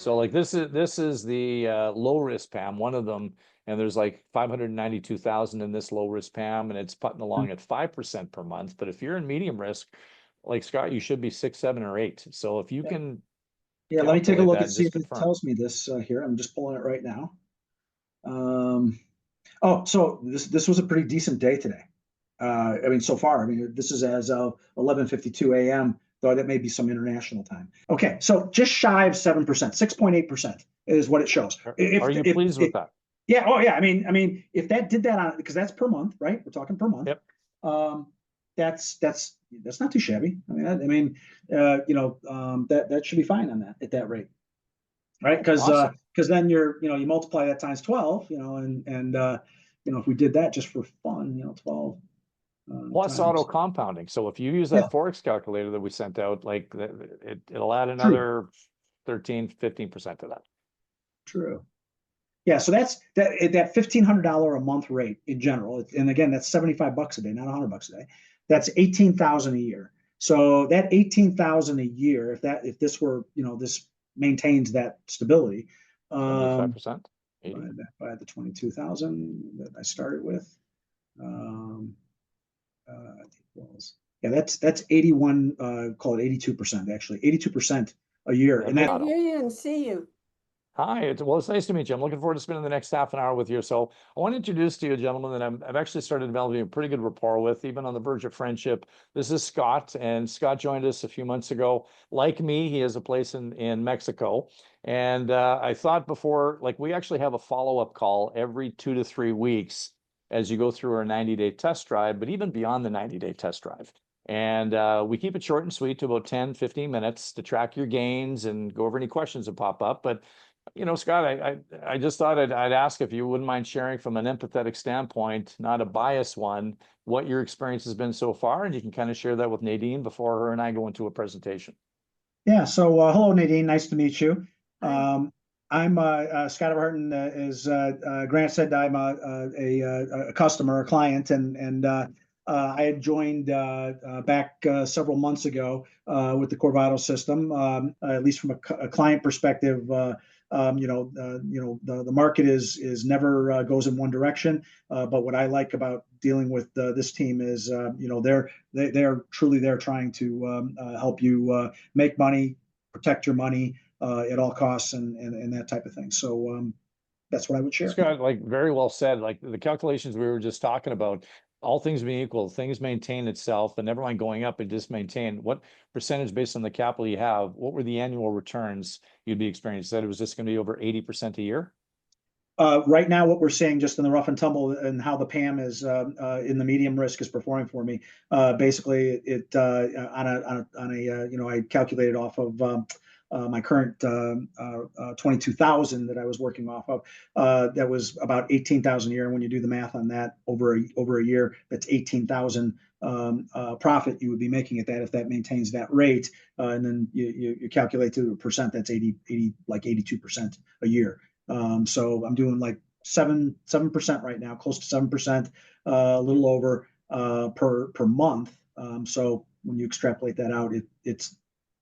So like this is the low risk PAM, one of them, and there's like 592,000 in this low risk PAM, and it's putting along at 5% per month. But if you're in medium risk, like Scott, you should be 6, 7, or 8. So if you Yeah. can Yeah, let me take a calculate look that and and see just if it confirm. tells me this here. I'm just pulling it right now. Oh, so this was a pretty decent day today. I mean, so far, I mean, this is as of 11:52 a.m., though that may be some international time. Okay, so just shy of 7%, 6.8% is what it shows. Are you pleased with that? Yeah, oh yeah. I mean, if that did that on, because that's per month, right? We're talking per month. Yep. That's not too shabby. That should be fine on that at that rate, right? Because Awesome. then you multiply that times 12, and if we did that just for fun, 12 Plus auto times. compounding. So if you use Yeah, that Forex calculator that we sent out, like it'll add true, another 13, 15% to that. true. Yeah, so that's that $1,500 a month rate in general, and again, that's $75 a day, not $100 a day. That's 18,000 a year. So that 18,000 a year, if this were, this maintains that stability, 75%. 80. divided that by the 22,000 that I started with, equals, yeah, that's 81, call it 82%, actually 82% a year, and that. I hear you and see you. Hi, it's nice to meet you. I'm looking forward to spending the next half an hour with you. So I want to introduce to you a gentleman that I've actually started developing a pretty good rapport with, even on the verge of friendship. This is Scott, and Scott joined us a few months ago. Like me, he has a place in Mexico. And I thought before, like we actually have a follow-up call every 2 to 3 weeks as you go through our 90-day test drive, but even beyond the 90-day test drive. And we keep it short and sweet to about 10, 15 minutes to track your gains and go over any questions that pop up. But Scott, I just thought I'd ask if you wouldn't mind sharing from an empathetic standpoint, not a biased one, what your experience has been so far, and you can kind of share that with Nadine before her and I go into a presentation. Yeah. So hello, Nadine. Nice to meet you. Hi. I'm Scott Everharton. As Grant said, I'm a customer, a client, and I had joined back several months ago with the Korvato system. At least from a client perspective, the market is never goes in one direction. But what I like about dealing with this team is, they're truly there trying to help you make money, protect your money at all costs, and that type of thing. So that's what I would share. Scott, like very well said. Like the calculations we were just talking about, all things being equal, things maintain itself, and never mind going up and just maintain. What percentage based on the capital you have? What were the annual returns you'd be experiencing? Said it was just going to be over 80% a year. Right now, what we're seeing just in the rough and tumble and how the PAM is in the medium risk is performing for me. Basically, it I calculated off of my current 22,000 that I was working off of. That was about 18,000 a year. And when you do the math on that over a year, that's 18,000 profit you would be making at that if that maintains that rate. And then you calculate to a percent, that's 82% a year. So I'm doing like 7% right now, close to 7%, a little over per month. So when you extrapolate that out, it's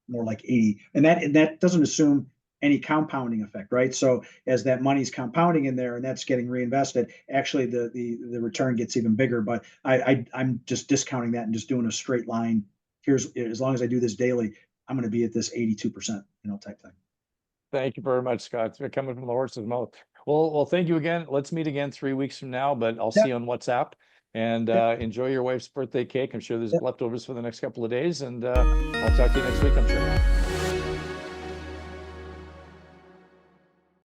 more like 80, and that doesn't assume any compounding effect, right? So as that money's compounding in there and that's getting reinvested, actually the return gets even bigger. But I'm just discounting that and just doing a straight line. Here's, as long as I do this daily, I'm going to be at this 82%, type thing. Thank you very much, Scott. It's coming from the horse's mouth. Well, thank you again. Let's meet again 3 weeks from now, but I'll see you on WhatsApp. And enjoy your wife's birthday cake. I'm sure there's leftovers for the next couple of days, and I'll talk to you next week, I'm sure.